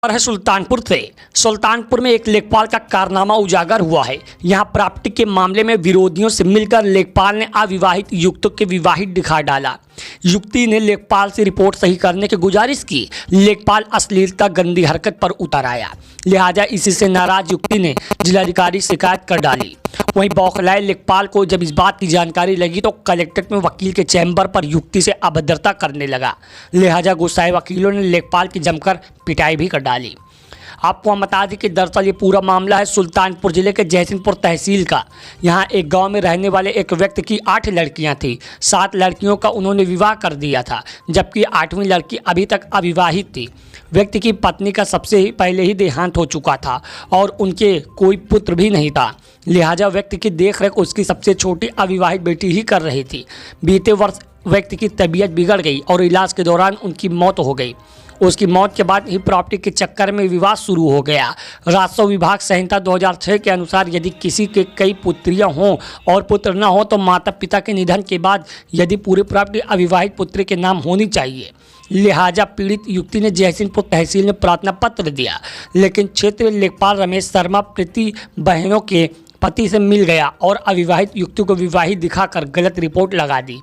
पर है सुल्तानपुर में एक लेखपाल का कारनामा उजागर हुआ है। यहां प्रॉपर्टी के मामले में विरोधियों से मिलकर लेखपाल ने अविवाहित युवकों के विवाहित दिखा डाला। युवती ने लेखपाल से रिपोर्ट सही करने की गुजारिश की। लेखपाल अश्लीलता गंदी हरकत पर उतर आया, लिहाजा इसी से नाराज युवती ने जिलाधिकारी शिकायत कर डाली। वहीं बौखलाए लेखपाल को जब इस बात की जानकारी लगी तो कलेक्ट्रेट में वकील के चैम्बर पर युवती से अभद्रता करने लगा। लिहाजा गुस्साए वकीलों ने लेखपाल की जमकर पिटाई भी कर डाली। आपको हम बता दें कि दरअसल ये पूरा मामला है सुल्तानपुर जिले के जयसिंहपुर तहसील का। यहाँ एक गांव में रहने वाले एक व्यक्ति की 8 लड़कियां थी। 7 लड़कियों का उन्होंने विवाह कर दिया था, जबकि 8वीं लड़की अभी तक अविवाहित थी। व्यक्ति की पत्नी का सबसे ही पहले ही देहांत हो चुका था और उनके कोई पुत्र भी नहीं था। लिहाजा व्यक्ति की देखरेख उसकी सबसे छोटी अविवाहित बेटी ही कर रही थी। बीते वर्ष व्यक्ति की तबीयत बिगड़ गई और इलाज के दौरान उनकी मौत हो गई। उसकी मौत के बाद ही प्रॉपर्टी के चक्कर में विवाद शुरू हो गया। राजस्व विभाग संहिता 2006 के अनुसार यदि किसी के कई पुत्रियां हों और पुत्र न हो तो माता पिता के निधन के बाद यदि पूरी प्रॉपर्टी अविवाहित पुत्री के नाम होनी चाहिए। लिहाजा पीड़ित युवती ने जयसिंहपुर तहसील में प्रार्थना पत्र दिया, लेकिन क्षेत्रीय लेखपाल रमेश शर्मा प्रीति बहनों के पति से मिल गया और अविवाहित युवती को विवाहित दिखाकर गलत रिपोर्ट लगा दी।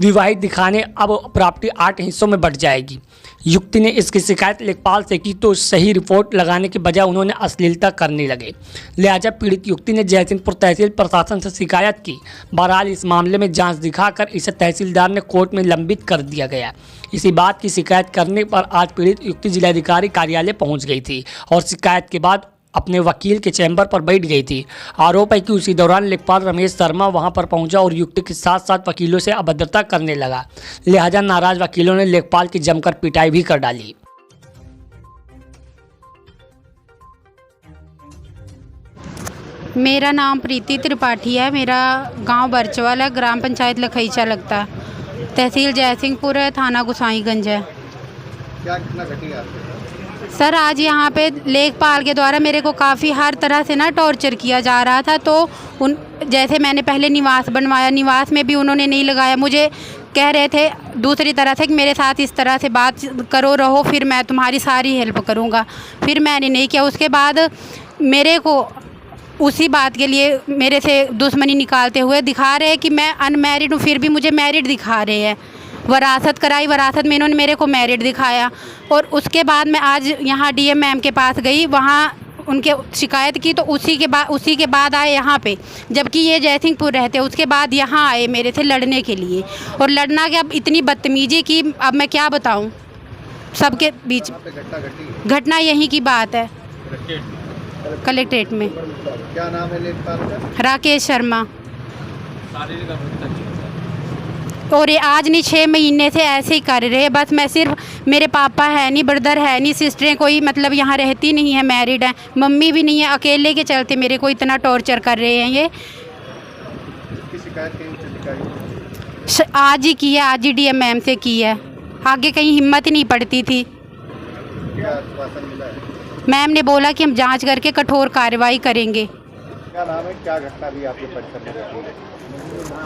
विवाहित दिखाने अब प्रॉपर्टी 8 हिस्सों में बंट जाएगी। युवती ने इसकी शिकायत लेखपाल से की तो सही रिपोर्ट लगाने के बजाय उन्होंने अश्लीलता करने लगे। लिहाजा पीड़ित युवती ने जयसिंहपुर तहसील प्रशासन से शिकायत की। बहरहाल इस मामले में जांच दिखाकर इसे तहसीलदार ने कोर्ट में लंबित कर दिया गया। इसी बात की शिकायत करने पर आज पीड़ित युवती जिलाधिकारी कार्यालय पहुँच गई थी और शिकायत के बाद अपने वकील के चैम्बर पर बैठ गई थी। आरोप है कि उसी दौरान लेखपाल रमेश शर्मा वहां पर पहुंचा और युवती के साथ साथ वकीलों से अभद्रता करने लगा। लिहाजा नाराज वकीलों ने लेखपाल की जमकर पिटाई भी कर डाली। मेरा नाम प्रीति त्रिपाठी है। मेरा गांव बरचवाल है, ग्राम पंचायत लखईचा लगता है, तहसील जयसिंहपुर है, थाना गोसाईगंज है। क्या घटना घटी आपके? सर आज यहाँ पे लेखपाल के द्वारा मेरे को काफ़ी हर तरह से ना टॉर्चर किया जा रहा था। तो जैसे मैंने पहले निवास बनवाया, निवास में भी उन्होंने नहीं लगाया। मुझे कह रहे थे दूसरी तरह से कि मेरे साथ इस तरह से बात करो रहो, फिर मैं तुम्हारी सारी हेल्प करूँगा। फिर मैंने नहीं किया। उसके बाद मेरे को उसी बात के लिए मेरे से दुश्मनी निकालते हुए दिखा रहे हैं कि मैं अनमैरिड हूँ, फिर भी मुझे मैरिड दिखा रहे हैं। वरासत कराई, वरासत में इन्होंने मेरे को मैरिड दिखाया। और उसके बाद मैं आज यहाँ डीएम मैम के पास गई, वहाँ उनके शिकायत की तो उसी के बाद आए यहाँ पे, जबकि ये जयसिंहपुर रहते। उसके बाद यहाँ आए मेरे से लड़ने के लिए, और लड़ना के अब इतनी बदतमीजी की, अब मैं क्या बताऊँ सबके बीच। घटना यहीं की बात है, कलेक्ट्रेट में। क्या नाम है लेखपाल का? राकेश शर्मा। और ये आज नहीं 6 महीने से ऐसे ही कर रहे हैं। बस मैं सिर्फ, मेरे पापा है नहीं, ब्रदर है नहीं, सिस्टरें कोई मतलब यहाँ रहती नहीं है, मैरिड है, मम्मी भी नहीं है। अकेले के चलते मेरे को इतना टॉर्चर कर रहे हैं ये। शिकायत आज ही की है, आज ही डीएम मैम से की है। आगे कहीं हिम्मत ही नहीं पड़ती थी। क्या आश्वासन मिला है? मैम ने बोला कि हम जांच करके कठोर कार्रवाई करेंगे। क्या नाम है, क्या घटना भी आपके परिसर में घटी है?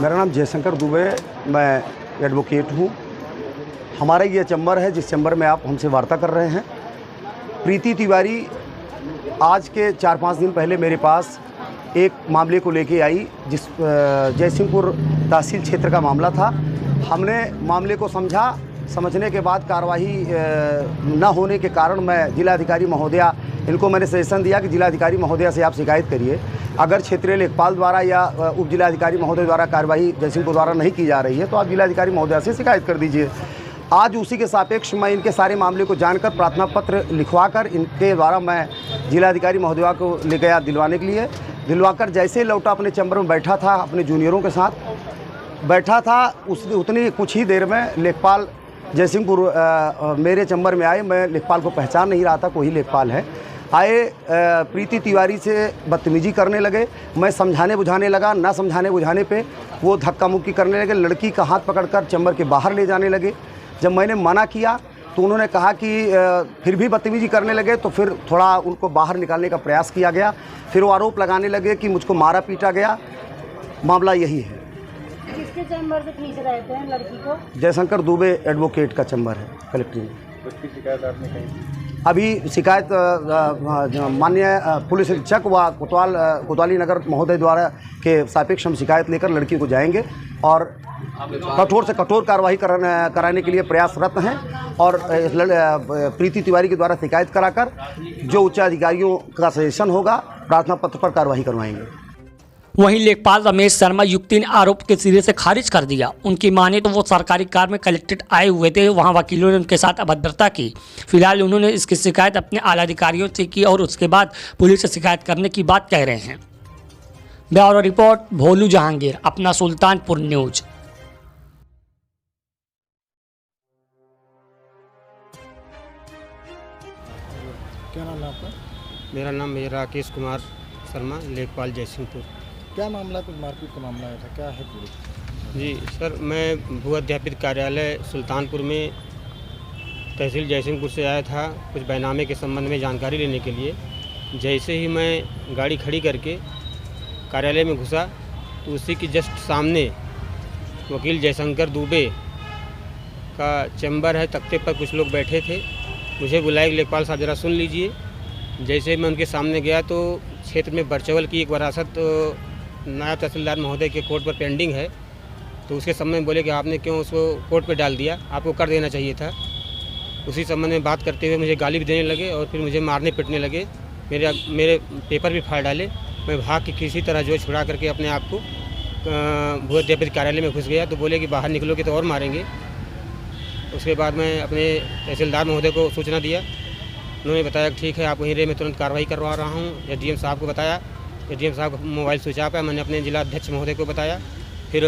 मेरा नाम जयशंकर दुबे, मैं एडवोकेट हूँ। हमारा ये चैम्बर है जिस चैम्बर में आप हमसे वार्ता कर रहे हैं। प्रीति तिवारी आज के 4-5 दिन पहले मेरे पास एक मामले को लेके आई, जिस जयसिंहपुर तहसील क्षेत्र का मामला था। हमने मामले को समझने के बाद कार्रवाई न होने के कारण मैं जिलाधिकारी महोदया, इनको मैंने सजेशन दिया कि जिलाधिकारी महोदया से आप शिकायत करिए। अगर क्षेत्रीय लेखपाल द्वारा या उप जिलाधिकारी महोदय द्वारा कार्रवाई जयसिंहपुर द्वारा नहीं की जा रही है तो आप जिलाधिकारी महोदया से शिकायत कर दीजिए। आज उसी के सापेक्ष मैं इनके सारे मामले को जानकर प्रार्थना पत्र लिखवाकर इनके द्वारा मैं जिलाधिकारी महोदया को ले गया दिलवाने के लिए। दिलवाकर जैसे लौटा अपने चैम्बर में बैठा था, अपने जूनियरों के साथ बैठा था, उतनी कुछ ही देर में लेखपाल जयसिंहपुर मेरे चैम्बर में आए। मैं लेखपाल को पहचान नहीं रहा था, कोई लेखपाल है। आए, प्रीति तिवारी से बदतमीजी करने लगे। मैं समझाने बुझाने लगा, ना समझाने बुझाने पे वो धक्का मुक्की करने लगे। लड़की का हाथ पकड़कर चैम्बर के बाहर ले जाने लगे। जब मैंने मना किया तो उन्होंने कहा कि फिर भी बदतमीजी करने लगे, तो फिर थोड़ा उनको बाहर निकालने का प्रयास किया गया। फिर वो आरोप लगाने लगे कि मुझको मारा पीटा गया। मामला यही है। किसके चैम्बर से खींच रहे थे लड़की को? जयशंकर दुबे एडवोकेट का चैम्बर है कलेक्ट्रेट में। उसकी शिकायत आपने कही? अभी शिकायत माननीय पुलिस अधीक्षक व कोतवाली नगर महोदय द्वारा के सापेक्ष हम शिकायत लेकर लड़की को जाएंगे और कठोर से कठोर कार्रवाई कराने के लिए प्रयासरत हैं और प्रीति तिवारी के द्वारा शिकायत कराकर जो उच्च अधिकारियों का सजेशन होगा प्रार्थना पत्र पर कार्रवाई करवाएंगे। वहीं लेखपाल रमेश शर्मा युक्ति ने आरोप के सिरे से खारिज कर दिया। उनकी माने तो वो सरकारी कार में कलेक्ट्रेट आए हुए थे, वहां वकीलों ने उनके साथ अभद्रता की। फिलहाल उन्होंने इसकी शिकायत अपने आला अधिकारियों से की और उसके बाद पुलिस से शिकायत करने की बात कह रहे हैं। ब्यूरो रिपोर्ट, भोलू जहांगीर, अपना सुल्तानपुर न्यूज। क्या नाम है आपका? मेरा नाम है राकेश कुमार शर्मा, लेखपाल जयसिंहपुर। क्या मामला, कुछ मारपीट का मामला आया था, क्या है पूरी? जी सर, मैं भू अध्यापित कार्यालय सुल्तानपुर में तहसील जयसिंहपुर से आया था कुछ बैनामे के संबंध में जानकारी लेने के लिए। जैसे ही मैं गाड़ी खड़ी करके कार्यालय में घुसा तो उसी के जस्ट सामने वकील जयशंकर दुबे का चैम्बर है, तख्ते पर कुछ लोग बैठे थे। मुझे बुलाया कि लेखपाल साहब ज़रा सुन लीजिए। जैसे मैं उनके सामने गया तो क्षेत्र में बरचवल की एक वरासत नायब तहसीलदार महोदय के कोर्ट पर पेंडिंग है, तो उसके संबंध में बोले कि आपने क्यों उसको कोर्ट पर डाल दिया, आपको कर देना चाहिए था। उसी संबंध में बात करते हुए मुझे गाली भी देने लगे और फिर मुझे मारने पिटने लगे। मेरे पेपर भी फाड़ डाले। मैं भाग के किसी तरह जो छुड़ा करके अपने आप को भू अध्यापित कार्यालय में घुस गया तो बोले कि बाहर निकलोगे तो और मारेंगे। उसके बाद मैं अपने तहसीलदार महोदय को सूचना दिया। उन्होंने बताया कि ठीक है, आप वहीं रहे, मैं तुरंत कार्रवाई करवा रहा हूँ। एसडीएम साहब को बताया, एसडीएम साहब का मोबाइल स्विच ऑफ है। मैंने अपने जिला अध्यक्ष महोदय को बताया। फिर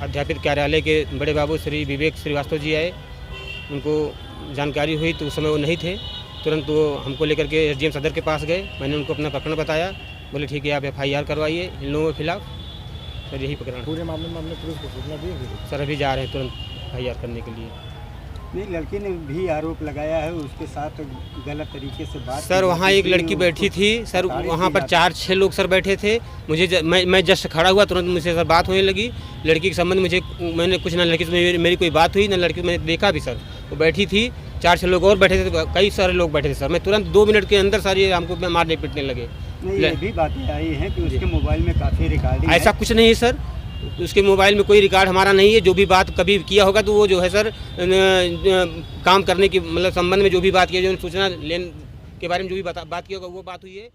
अध्यापित कार्यालय के बड़े बाबू श्री विवेक श्रीवास्तव जी आए, उनको जानकारी हुई तो उस समय वो नहीं थे। तुरंत वो हमको लेकर के एसडीएम सदर के पास गए। मैंने उनको अपना प्रकरण बताया। बोले ठीक है, आप FIR करवाइए इन लोगों के खिलाफ। सर यही प्रकरण पूरे मामले में हमने पुलिस को सूचना दी है। सर अभी जा रहे हैं तुरंत FIR करने के लिए। नहीं, लड़की ने भी आरोप लगाया है उसके साथ गलत तरीके से बात। सर वहाँ एक लड़की बैठी थी सर, वहाँ पर 4-6 लोग सर बैठे थे। मुझे मैं जस्ट खड़ा हुआ, तुरंत मुझसे सर बात होने लगी। लड़की के संबंध मैंने कुछ ना लड़की से मेरी कोई बात हुई ना लड़की मैंने देखा भी सर। वो बैठी थी, 4-6 लोग और बैठे थे, कई सारे लोग बैठे थे सर। मैं तुरंत 2 मिनट के अंदर सर ये हमको मारने पिटने लगे। नहीं, ये भी बातें आई हैं कि उसके मोबाइल में काफ़ी रिकॉर्डिंग ऐसा कुछ नहीं है सर, उसके मोबाइल में कोई रिकॉर्ड हमारा नहीं है। जो भी बात कभी किया होगा तो वो जो है सर काम करने की मतलब संबंध में जो भी बात की, जो सूचना लेने के बारे में जो भी बात की होगा वो बात हुई है।